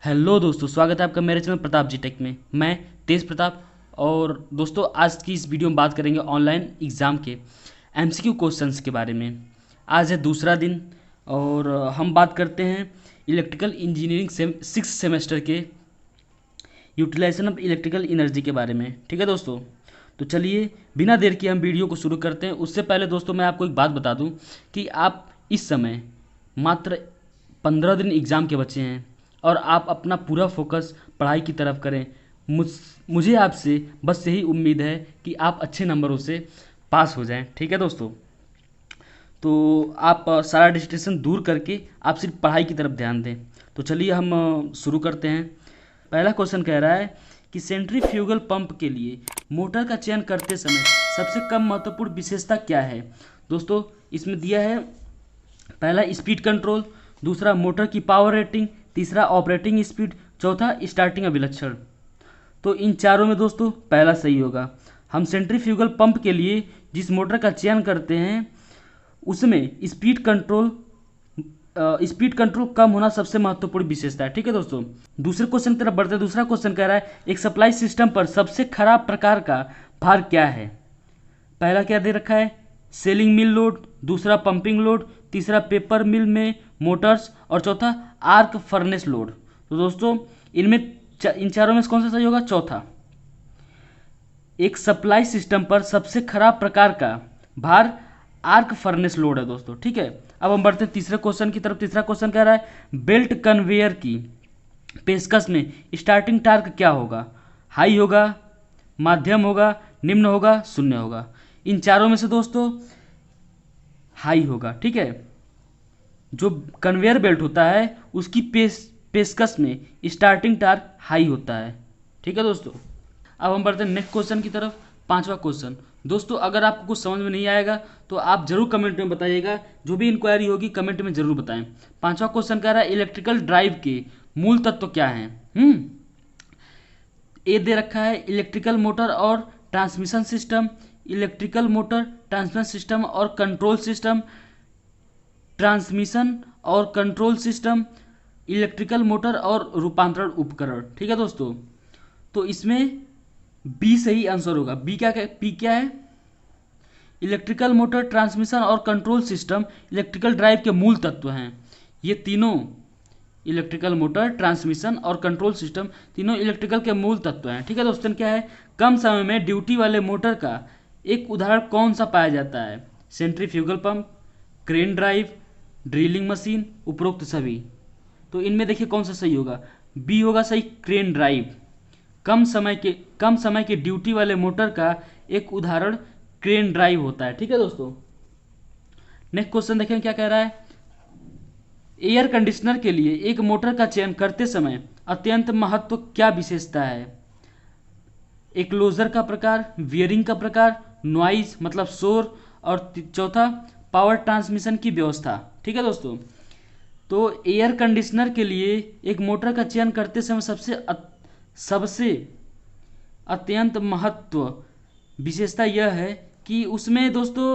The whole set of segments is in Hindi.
हेलो दोस्तों, स्वागत है आपका मेरे चैनल प्रताप जी टेक में। मैं तेज प्रताप। और दोस्तों, आज की इस वीडियो में बात करेंगे ऑनलाइन एग्ज़ाम के एमसीक्यू क्वेश्चंस के बारे में। आज है दूसरा दिन और हम बात करते हैं इलेक्ट्रिकल इंजीनियरिंग सिक्स सेमेस्टर के यूटिलाइजेशन ऑफ इलेक्ट्रिकल एनर्जी के बारे में। ठीक है दोस्तों, तो चलिए बिना देर किए हम वीडियो को शुरू करते हैं। उससे पहले दोस्तों, मैं आपको एक बात बता दूं कि आप इस समय मात्र 15 दिन एग्ज़ाम के बचे हैं और आप अपना पूरा फोकस पढ़ाई की तरफ करें। मुझ मुझे आपसे बस यही उम्मीद है कि आप अच्छे नंबरों से पास हो जाएं। ठीक है दोस्तों, तो आप सारा डिस्ट्रैक्शन दूर करके आप सिर्फ पढ़ाई की तरफ ध्यान दें। तो चलिए हम शुरू करते हैं। पहला क्वेश्चन कह रहा है कि सेंट्रीफ्यूगल पंप के लिए मोटर का चयन करते समय सबसे कम महत्वपूर्ण विशेषता क्या है। दोस्तों, इसमें दिया है पहला स्पीड कंट्रोल, दूसरा मोटर की पावर रेटिंग, तीसरा ऑपरेटिंग स्पीड, चौथा स्टार्टिंग अभिलक्षण। तो इन चारों में दोस्तों पहला सही होगा। हम सेंट्रीफ्यूगल पंप के लिए जिस मोटर का चयन करते हैं उसमें स्पीड कंट्रोल कम होना सबसे महत्वपूर्ण विशेषता है। ठीक है दोस्तों, दूसरे क्वेश्चन की तरफ बढ़ते हैं। दूसरा क्वेश्चन कह रहा है एक सप्लाई सिस्टम पर सबसे खराब प्रकार का भार क्या है। पहला क्या दे रखा है, सेलिंग मिल लोड, दूसरा पंपिंग लोड, तीसरा पेपर मिल में मोटर्स और चौथा आर्क फर्नेस लोड। तो दोस्तों इन चारों में से कौन सा सही होगा, चौथा। एक सप्लाई सिस्टम पर सबसे खराब प्रकार का भार आर्क फर्नेस लोड है दोस्तों। ठीक है, अब हम बढ़ते हैं तीसरे क्वेश्चन की तरफ। तीसरा क्वेश्चन कह रहा है बेल्ट कन्वेयर की पेशकश में स्टार्टिंग टार्क क्या होगा। हाई होगा, माध्यम होगा, निम्न होगा, शून्य होगा। इन चारों में से दोस्तों हाई होगा। ठीक है, जो कन्वेयर बेल्ट होता है उसकी पेशकश में स्टार्टिंग टार्क हाई होता है। ठीक है दोस्तों, अब हम बढ़ते हैं नेक्स्ट क्वेश्चन की तरफ। पांचवा क्वेश्चन। दोस्तों, अगर आपको कुछ समझ में नहीं आएगा तो आप जरूर कमेंट में बताइएगा, जो भी इंक्वायरी होगी कमेंट में जरूर बताएं। पांचवा क्वेश्चन कह रहा है इलेक्ट्रिकल ड्राइव के मूल तत्व क्या हैं। ए दे रखा है इलेक्ट्रिकल मोटर और transmission system, electrical motor transmission system और कंट्रोल सिस्टम, ट्रांसमिशन और कंट्रोल सिस्टम, इलेक्ट्रिकल मोटर और रूपांतरण उपकरण। ठीक है दोस्तों, तो इसमें बी सही आंसर होगा। बी क्या है, इलेक्ट्रिकल मोटर ट्रांसमिशन और कंट्रोल सिस्टम इलेक्ट्रिकल ड्राइव के मूल तत्व हैं। ये तीनों इलेक्ट्रिकल मोटर ट्रांसमिशन और कंट्रोल सिस्टम तीनों इलेक्ट्रिकल के मूल तत्व हैं। ठीक है दोस्तों, क्या है, कम समय में ड्यूटी वाले मोटर का एक उदाहरण कौन सा पाया जाता है। Centrifugal pump, crane drive, drilling machine, उपरोक्त सभी। तो इनमें देखिए कौन सा सही होगा, बी होगा सही, क्रेन ड्राइव। कम समय के ड्यूटी वाले मोटर का एक उदाहरण क्रेन ड्राइव होता है। ठीक है दोस्तों, नेक्स्ट क्वेश्चन देखें क्या कह रहा है। एयर कंडीशनर के लिए एक मोटर का चयन करते समय अत्यंत महत्व क्या विशेषता है। एक्लोजर का प्रकार, वियरिंग का प्रकार, नॉइज मतलब शोर, और चौथा पावर ट्रांसमिशन की व्यवस्था। ठीक है दोस्तों, तो एयर कंडीशनर के लिए एक मोटर का चयन करते समय सबसे अत्यंत महत्व विशेषता यह है कि उसमें दोस्तों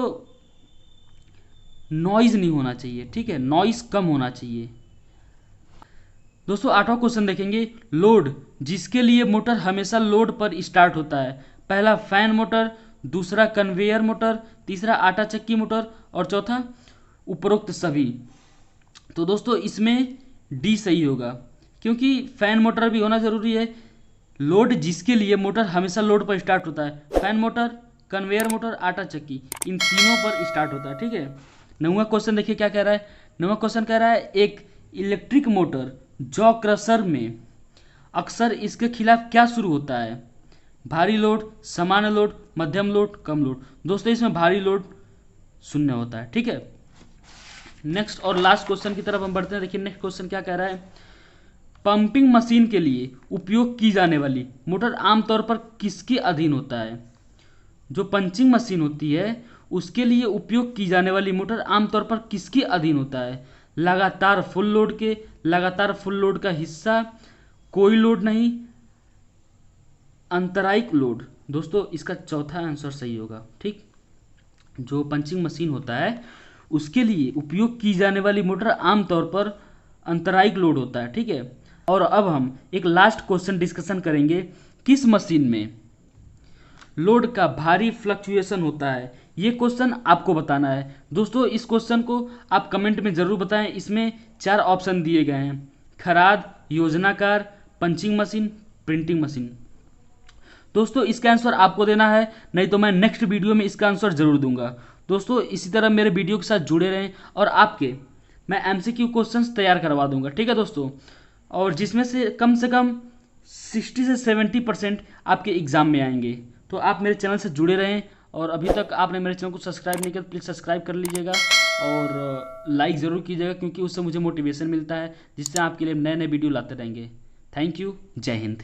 नॉइज नहीं होना चाहिए। ठीक है, नॉइज कम होना चाहिए। दोस्तों आठवां क्वेश्चन देखेंगे, लोड जिसके लिए मोटर हमेशा लोड पर स्टार्ट होता है। पहला फैन मोटर, दूसरा कन्वेयर मोटर, तीसरा आटा चक्की मोटर और चौथा उपरोक्त सभी। तो दोस्तों इसमें डी सही होगा, क्योंकि फैन मोटर भी होना जरूरी है। लोड जिसके लिए मोटर हमेशा लोड पर स्टार्ट होता है, फैन मोटर, कन्वेयर मोटर, आटा चक्की, इन तीनों पर स्टार्ट होता है। ठीक है, नौवां क्वेश्चन देखिए क्या कह रहा है। नौवां क्वेश्चन कह रहा है एक इलेक्ट्रिक मोटर जॉ क्रशर में अक्सर इसके खिलाफ क्या शुरू होता है। भारी लोड, सामान्य लोड, मध्यम लोड, कम लोड। दोस्तों इसमें भारी लोड शून्य होता है। ठीक है, नेक्स्ट और लास्ट क्वेश्चन की तरफ हम बढ़ते हैं। देखिए नेक्स्ट क्वेश्चन क्या कह रहा है, पंपिंग मशीन के लिए उपयोग की जाने वाली मोटर आमतौर पर किसके अधीन होता है। जो पंचिंग मशीन होती है उसके लिए उपयोग की जाने वाली मोटर आमतौर पर किसके अधीन होता है। लगातार फुल लोड के, लगातार फुल लोड का हिस्सा, कोई लोड नहीं, अंतरायिक लोड। दोस्तों इसका चौथा आंसर सही होगा। ठीक, जो पंचिंग मशीन होता है उसके लिए उपयोग की जाने वाली मोटर आमतौर पर अंतरायिक लोड होता है। ठीक है, और अब हम एक लास्ट क्वेश्चन डिस्कशन करेंगे, किस मशीन में लोड का भारी फ्लक्चुएशन होता है। ये क्वेश्चन आपको बताना है। दोस्तों इस क्वेश्चन को आप कमेंट में ज़रूर बताएं। इसमें 4 ऑप्शन दिए गए हैं, खराद, योजनाकार, पंचिंग मशीन, प्रिंटिंग मशीन। दोस्तों इसका आंसर आपको देना है, नहीं तो मैं नेक्स्ट वीडियो में इसका आंसर जरूर दूंगा। दोस्तों इसी तरह मेरे वीडियो के साथ जुड़े रहें और आपके मैं MCQ क्वेश्चंस तैयार करवा दूंगा, ठीक है दोस्तों, और जिसमें से कम 60 से 70% आपके एग्जाम में आएंगे। तो आप मेरे चैनल से जुड़े रहें, और अभी तक आपने मेरे चैनल को सब्सक्राइब नहीं किया तो प्लीज़ सब्सक्राइब कर लीजिएगा और लाइक ज़रूर कीजिएगा, क्योंकि उससे मुझे मोटिवेशन मिलता है, जिससे आपके लिए नए नए वीडियो लाते रहेंगे। थैंक यू, जय हिंद।